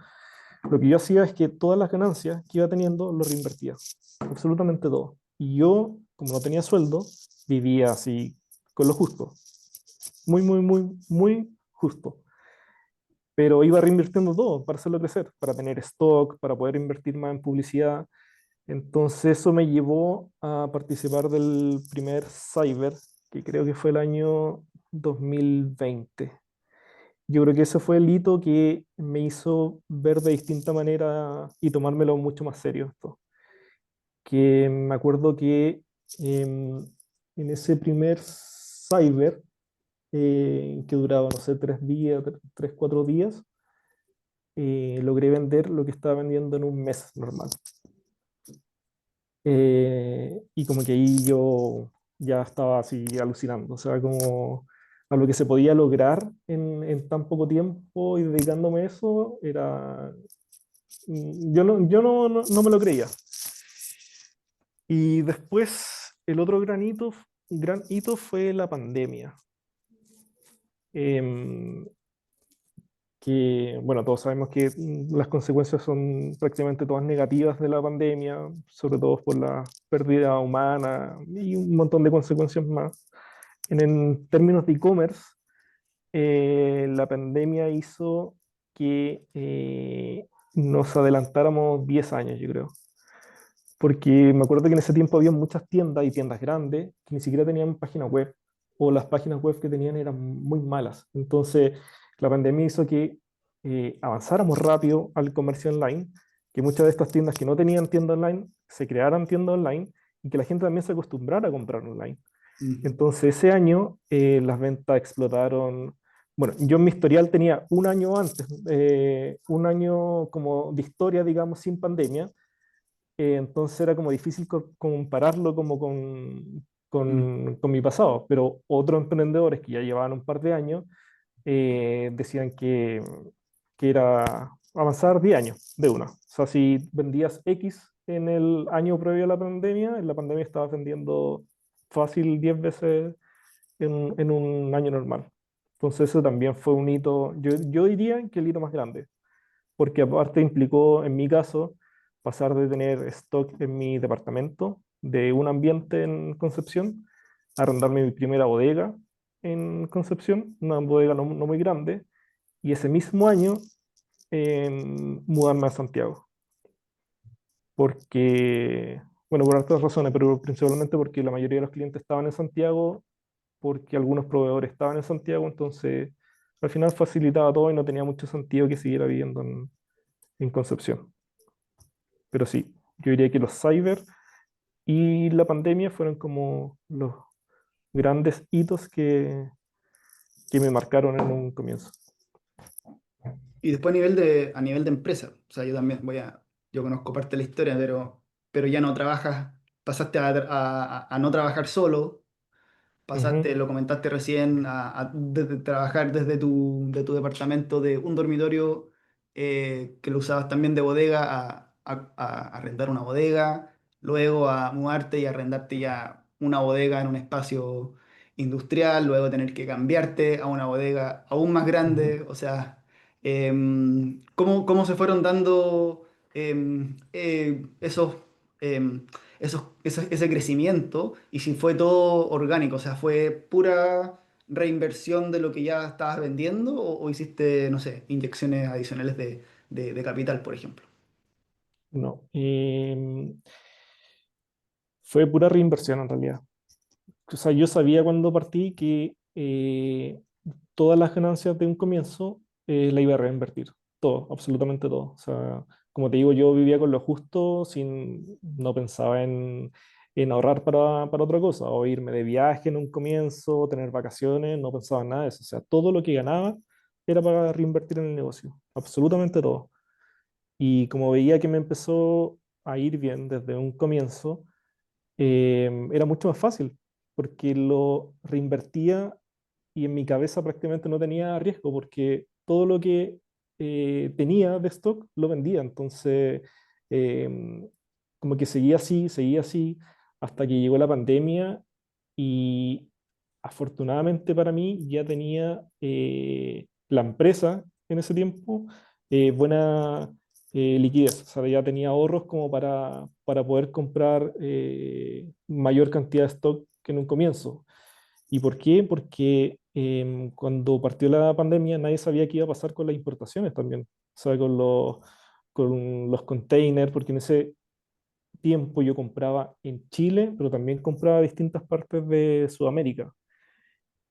lo que yo hacía es que todas las ganancias que iba teniendo lo reinvertía, absolutamente todo. Y yo, como no tenía sueldo, vivía así con lo justo, muy, muy, muy, muy justo. Pero iba reinvirtiendo todo para hacerlo crecer, para tener stock, para poder invertir más en publicidad. Entonces eso me llevó a participar del primer Cyber, que creo que fue el año 2020. Yo creo que ese fue el hito que me hizo ver de distinta manera y tomármelo mucho más serio esto. Que me acuerdo que em, en ese primer Cyber, que duraba, no sé, 3 días, 3, 4 días, logré vender lo que estaba vendiendo en un mes normal. Y como que ahí yo ya estaba así alucinando, o sea, como a lo que se podía lograr en tan poco tiempo y dedicándome a eso, yo no me lo creía. Y después el otro gran hito fue la pandemia. Em, que, bueno, todos sabemos que las consecuencias son prácticamente todas negativas de la pandemia, sobre todo por la pérdida humana y un montón de consecuencias más. En términos de e-commerce, la pandemia hizo que nos adelantáramos 10 años, yo creo. Porque me acuerdo que en ese tiempo había muchas tiendas y tiendas grandes que ni siquiera tenían página web o las páginas web que tenían eran muy malas. Entonces, la pandemia hizo que avanzáramos rápido al comercio online, que muchas de estas tiendas que no tenían tienda online se crearan tienda online y que la gente también se acostumbrara a comprar online. Ujú. Entonces, ese año las ventas explotaron. Bueno, yo en mi historial tenía un año antes, un año como de historia, digamos, sin pandemia, entonces era como difícil compararlo como Mm. con mi pasado, pero otros emprendedores que ya llevaban un par de años decían que era avanzar 10 años de una. O sea, si vendías X en el año previo a la pandemia, en la pandemia estabas vendiendo fácil 10 veces en un año normal. Entonces eso también fue un hito, yo diría que el hito más grande, porque aparte implicó, en mi caso, pasar de tener stock en mi departamento, de un ambiente en Concepción, a arrendarme mi primera bodega en Concepción, una bodega no muy grande, y ese mismo año mudarme a Santiago, porque, bueno, por otras razones, pero principalmente porque la mayoría de los clientes estaban en Santiago, porque algunos proveedores estaban en Santiago, entonces al final facilitaba todo y no tenía mucho sentido que siguiera viviendo en Concepción. Pero sí, yo diría que los cyber y la pandemia fueron como los grandes hitos que me marcaron en un comienzo. Y después a nivel de empresa, o sea, yo también yo conozco parte de la historia, pero ya no trabajas, pasaste a no trabajar solo, pasaste, Ujú, lo comentaste recién, de trabajar desde de tu departamento de un dormitorio que lo usabas también de bodega a arrendar una bodega, luego a mudarte y arrendarte ya una bodega en un espacio industrial, luego tener que cambiarte a una bodega aún más ujú. grande, o sea, cómo se fueron dando esos... ese crecimiento y si fue todo orgánico, o sea, fue pura reinversión de lo que ya estabas vendiendo o hiciste, no sé, inyecciones adicionales de capital, por ejemplo. No, fue pura reinversión en realidad. O sea, yo sabía cuando partí que todas las ganancias de un comienzo la iba a reinvertir. Todo, absolutamente todo. O sea, como te digo, yo vivía con lo justo, no pensaba en ahorrar para otra cosa, o irme de viaje en un comienzo, tener vacaciones, no pensaba en nada de eso. O sea, todo lo que ganaba era para reinvertir en el negocio, absolutamente todo. Y como veía que me empezó a ir bien desde un comienzo, era mucho más fácil, porque lo reinvertía y en mi cabeza prácticamente no tenía riesgo, porque todo lo que tenía de stock lo vendía. Entonces, eh, como que seguía así, hasta que llegó la pandemia y afortunadamente para mí ya tenía la empresa en ese tiempo buena liquidez, o sea, ya tenía ahorros como para poder comprar mayor cantidad de stock que en un comienzo. ¿Y por qué? Porque cuando partió la pandemia nadie sabía qué iba a pasar con las importaciones también, o sea, con los containers, porque en ese tiempo yo compraba en Chile, pero también compraba distintas partes de Sudamérica.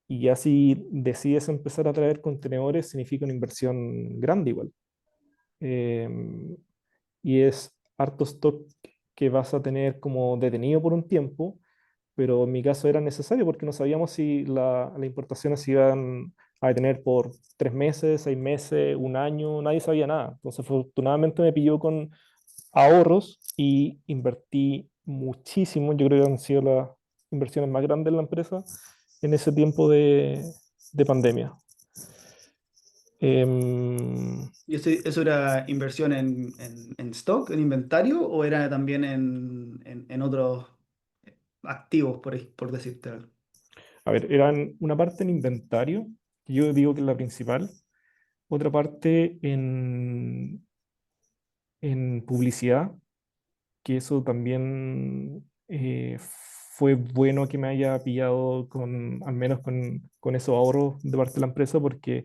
Y ya si decides empezar a traer contenedores, significa una inversión grande igual. Em, y es harto stock que vas a tener como detenido por un tiempo, pero en mi caso era necesario porque no sabíamos si las importaciones se iban a detener por 3 meses, 6 meses, un año, nadie sabía nada. Entonces, afortunadamente me pilló con ahorros y invertí muchísimo. Yo creo que han sido las inversiones más grandes de la empresa en ese tiempo de pandemia. Em, ¿Y eso era inversión en stock, en inventario, o era también en otros activos, por decirte algo? a ver, eran una parte en inventario, que yo digo que es la principal, otra parte en publicidad, que eso también fue bueno que me haya pillado al menos con esos ahorros de parte de la empresa, porque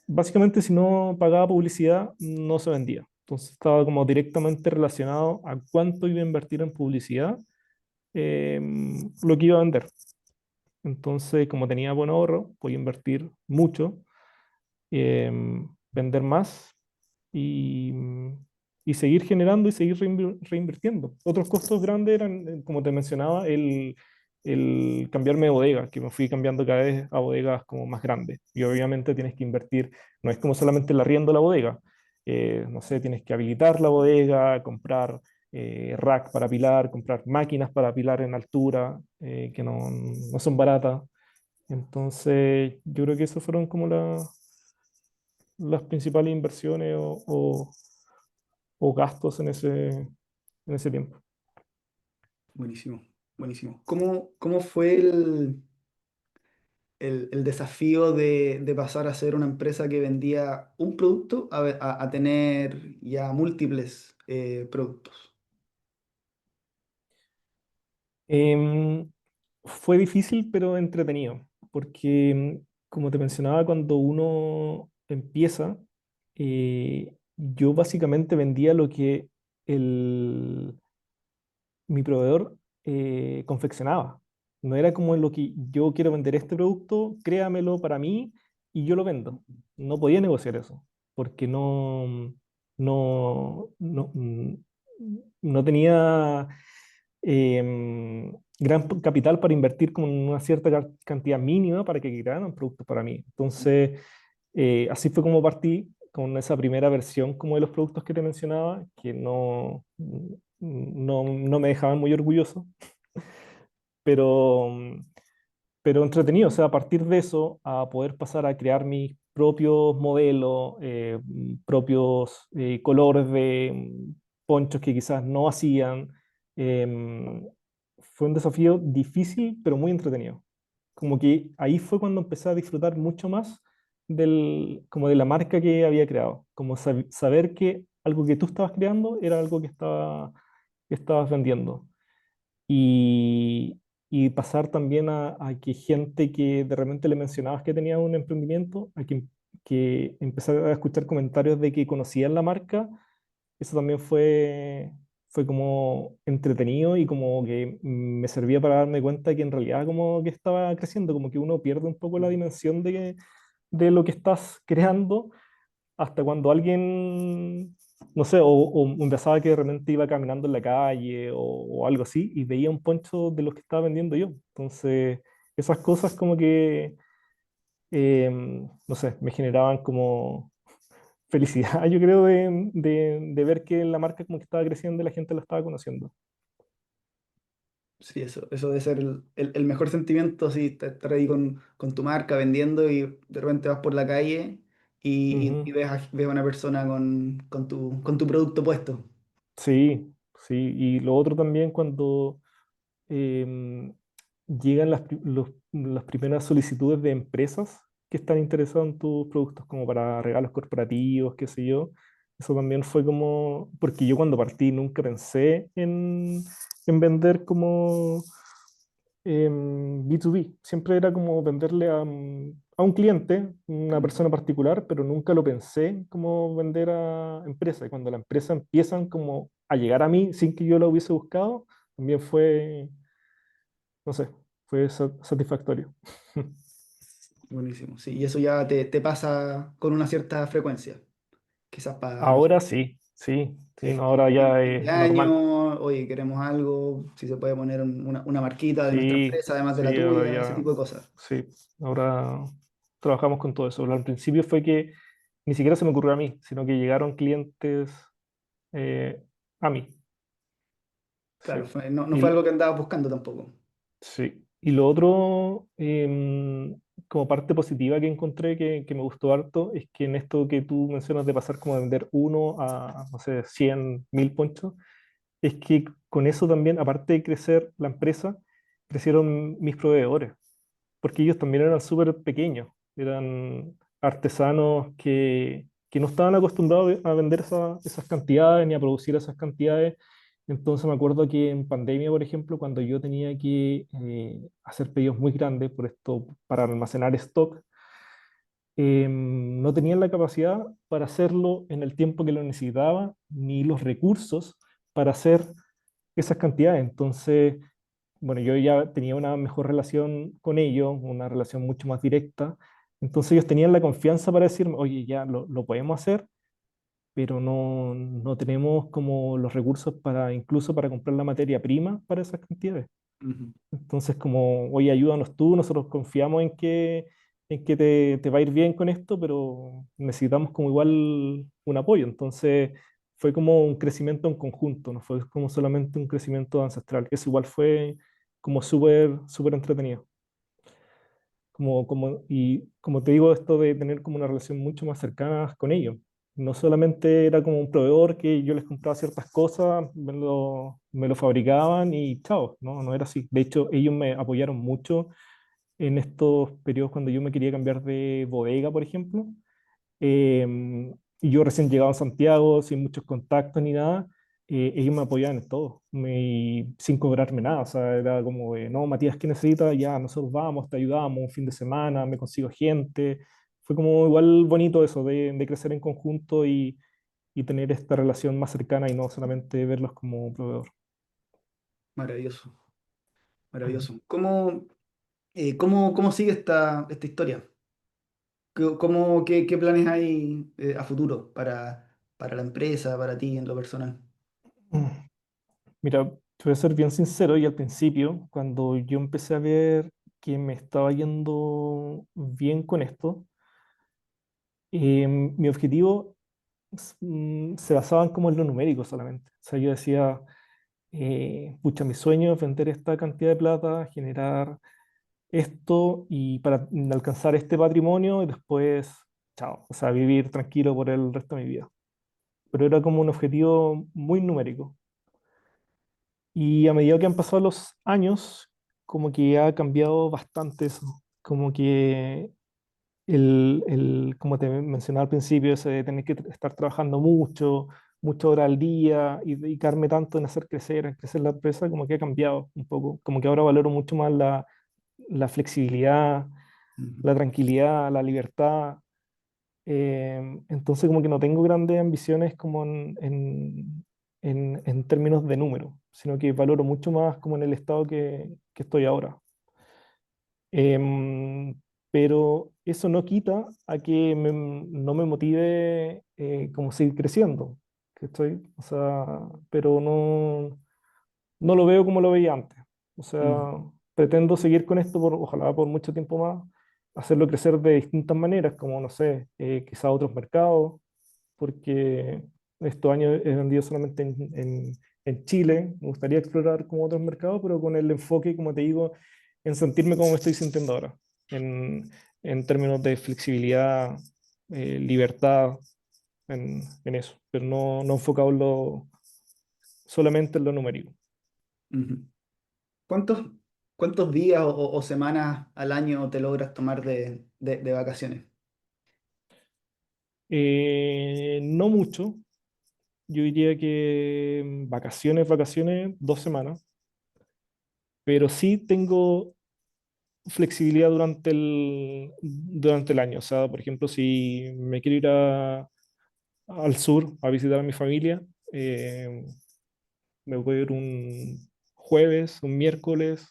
básicamente si no pagaba publicidad no se vendía. Entonces estaba como directamente relacionado a cuánto iba a invertir en publicidad, lo que iba a vender. Entonces, como tenía buen ahorro, podía invertir mucho, vender más y, y seguir generando y seguir reinvirtiendo. Otros costos grandes eran, como te mencionaba, el cambiarme de bodega, que me fui cambiando cada vez a bodegas como más grandes. Y obviamente tienes que invertir, no es como solamente el arriendo de la bodega. No sé, tienes que habilitar la bodega, comprar rack para apilar, comprar máquinas para apilar en altura, que no son baratas. Entonces, yo creo que esos fueron como las principales inversiones o gastos en ese tiempo. Buenísimo, buenísimo. ¿Cómo fue el desafío de pasar a ser una empresa que vendía un producto a tener ya múltiples productos? Em, Fue difícil, pero entretenido, porque como te mencionaba, cuando uno empieza, yo básicamente vendía lo que el, mi proveedor confeccionaba. No era como lo que yo quiero vender este producto, créamelo para mí y yo lo vendo. No podía negociar eso, porque no tenía gran capital para invertir con una cierta cantidad mínima para que crearan un producto para mí. Entonces, así fue como partí con esa primera versión como de los productos que te mencionaba, que no me dejaban muy orgulloso, pero, pero entretenido, o sea, a partir de eso, a poder pasar a crear mis propios modelos, propios colores de ponchos que quizás no hacían. Fue un desafío difícil, pero muy entretenido. Como que ahí fue cuando empecé a disfrutar mucho más como de la marca que había creado, como saber que algo que tú estabas creando era algo que estabas vendiendo y pasar también a que gente que de repente le mencionabas que tenía un emprendimiento, que empezar a escuchar comentarios de que conocían la marca, eso también fue como entretenido y como que me servía para darme cuenta que en realidad como que estaba creciendo, como que uno pierde un poco la dimensión de lo que estás creando hasta cuando alguien no sé, o me pasaba que de repente iba caminando en la calle o algo así y veía un poncho de los que estaba vendiendo yo. Entonces, esas cosas como que, no sé, me generaban como felicidad, yo creo, de ver que la marca como que estaba creciendo y la gente la estaba conociendo. Sí, eso debe ser el mejor sentimiento, si estar ahí con tu marca vendiendo y de repente vas por la calle y Ujú. ves a una persona con tu producto puesto. Sí, sí. Y lo otro también cuando em, llegan las primeras solicitudes de empresas que están interesadas en tus productos, como para regalos corporativos, qué sé yo. Eso también fue como, porque yo cuando partí nunca pensé en vender como B2B. Siempre era como venderle a un cliente, una Mm. persona particular, pero nunca lo pensé como vender a empresas. Y cuando las empresas empiezan como a llegar a mí sin que yo lo hubiese buscado, también fue, no sé, fue satisfactorio. Buenísimo, sí, y eso ya te pasa con una cierta frecuencia. Quizás para, no sé, Ahora sí, sí, sí, no, ahora ya fin de es normal. año, oye, queremos algo, si se puede poner una marquita de nuestra Sí, empresa, además de la sí, ahora tuya, ese ya, tipo de cosas. sí, ahora trabajamos con todo eso. Al principio fue que ni siquiera se me ocurrió a mí, sino que llegaron clientes eh, a mí. Sí. Claro, no fue Y, algo que andabas buscando tampoco. sí. Y lo otro, como parte positiva que encontré que me gustó harto, es que en esto que tú mencionas de pasar como de vender uno a, no sé, 100, 1000 ponchos, es que con eso también, aparte de crecer la empresa, crecieron mis proveedores, porque ellos también eran súper pequeños, eran artesanos que no estaban acostumbrados a vender esas cantidades ni a producir esas cantidades. Entonces me acuerdo que en pandemia, por ejemplo, cuando yo tenía que hacer pedidos muy grandes por esto, para almacenar stock, no tenían la capacidad para hacerlo en el tiempo que lo necesitaba, ni los recursos para hacer esas cantidades. Entonces, bueno, yo ya tenía una mejor relación con ellos, una relación mucho más directa. Entonces ellos tenían la confianza para decirme, oye, ya lo podemos hacer, pero no tenemos como los recursos para incluso para comprar la materia prima para esas cantidades. Ujú. Entonces, como, oye, ayúdanos tú, nosotros confiamos en que te va a ir bien con esto, pero necesitamos como igual un apoyo. Entonces, fue como un crecimiento en conjunto, no fue como solamente un crecimiento ancestral. Eso igual fue como súper, súper entretenido. Y como te digo, esto de tener como una relación mucho más cercana con ellos. No solamente era como un proveedor que yo les compraba ciertas cosas, me lo fabricaban y chao, no era así. De hecho, ellos me apoyaron mucho en estos periodos cuando yo me quería cambiar de bodega, por ejemplo. Y yo recién llegado a Santiago, sin muchos contactos ni nada, ellos me apoyaban en todo, sin cobrarme nada. O sea, era como, no, Matías, ¿qué necesitas? Ya, nosotros vamos, te ayudamos un fin de semana, me consigo gente. Fue como igual bonito eso de crecer en conjunto y tener esta relación más cercana y no solamente verlos como proveedor. Maravilloso, Ujú. maravilloso. ¿Cómo sigue esta historia? ¿Qué planes hay a futuro para la empresa, para ti en lo personal? Mira, te voy a ser bien sincero y al principio, cuando yo empecé a ver que me estaba yendo bien con esto, mi objetivo se basaba como en lo numérico solamente. O sea, yo decía, pucha, mi sueño es vender esta cantidad de plata, generar esto y para alcanzar este patrimonio y después, chao, o sea, vivir tranquilo por el resto de mi vida. Pero era como un objetivo muy numérico. Y a medida que han pasado los años, como que ha cambiado bastante eso. Como que como te mencionaba al principio, ese de tener que estar trabajando mucho, muchas horas al día y dedicarme tanto en hacer en crecer la empresa, como que ha cambiado un poco. Como que ahora valoro mucho más la flexibilidad, Ujú. la tranquilidad, la libertad. Entonces como que no tengo grandes ambiciones como en términos de número, sino que valoro mucho más como en el estado que estoy ahora. Pero eso no quita a que no me motive como seguir creciendo. ¿cachai? O sea, pero no lo veo como lo veía antes. O Mm, sea, pretendo seguir con esto ojalá por mucho tiempo más, hacerlo crecer de distintas maneras, como, no sé, quizá otros mercados, porque estos años he vendido solamente en Chile. Me gustaría explorar como otros mercados, pero con el enfoque, como te digo, en sentirme como me estoy sintiendo ahora, en términos de flexibilidad, libertad, en eso, pero no enfocado solamente en lo numérico. ujú. ¿Cuántos, cuántos días o semanas al año te logras tomar de vacaciones? No mucho, yo diría que vacaciones, vacaciones, 2 semanas, pero sí tengo flexibilidad durante el año. O sea, por ejemplo, si me quiero ir al sur a visitar a mi familia, eh, me voy a ir un jueves, un miércoles.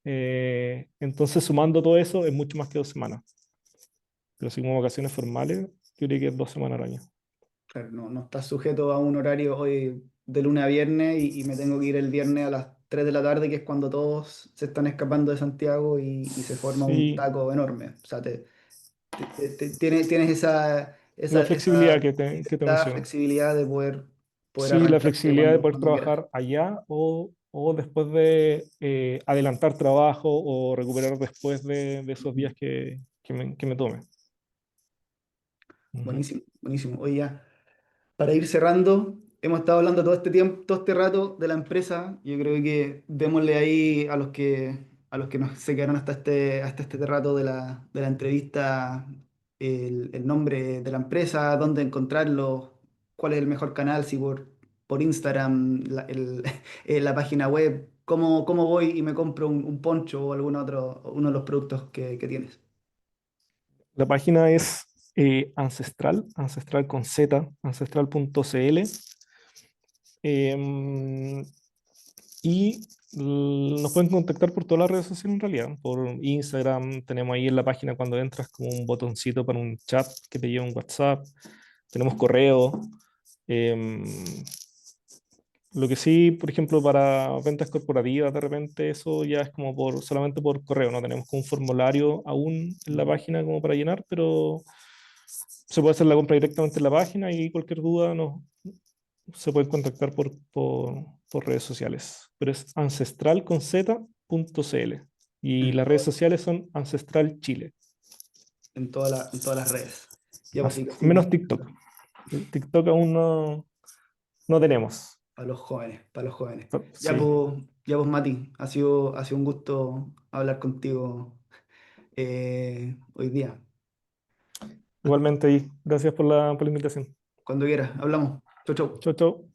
Entonces, sumando todo eso, es mucho más que 2 semanas. Pero así como vacaciones formales, yo diría que es 2 semanas al año. Claro, no estás sujeto a un horario hoy de lunes a viernes y me tengo que ir el viernes a las 3 de la tarde, que es cuando todos se están escapando de Santiago y se forma un Sí, taco enorme. O sea, tienes esa, la esa, flexibilidad esa que te libertad, menciono. flexibilidad de poder Sí, la arrancarte flexibilidad de cuando, poder cuando quieras. trabajar allá o después de adelantar trabajo o recuperar después de esos Ujú. días que me tome. Ujú. Buenísimo, buenísimo. Oye, ya. Para ir cerrando, hemos estado hablando todo este tiempo, todo este rato de la empresa. Yo creo que démosle ahí a los que nos se quedaron hasta este rato de la entrevista el nombre de la empresa, dónde encontrarlo, cuál es el mejor canal, si por Instagram, la página web, cómo voy y me compro un poncho o algún otro, uno de los productos que tienes. La página es Ancestral con Z, ancestral.cl. em, y nos pueden contactar por todas las redes sociales en realidad. Por Instagram, tenemos ahí en la página cuando entras como un botoncito para un chat que te lleva un WhatsApp. Tenemos correo. em, Lo que sí, por ejemplo, para ventas corporativas, de repente eso ya es como solamente por correo, no tenemos como un formulario aún en la Mm. página como para llenar, pero se puede hacer la compra directamente en la página y cualquier duda se puede contactar por redes sociales. Pero es ancestral.z.cl y En, las redes todo- sociales son Ancestral Chile, en todas las redes. Ya, pues sí, así que menos TikTok. El TikTok aún no tenemos. para los jóvenes, para los jóvenes. Sí, Ya pues Mati, ha sido un gusto hablar contigo hoy día. Hasta igualmente ahí. Gracias por la invitación. cuando quieras, hablamos. Chau, chau. Chau, chau.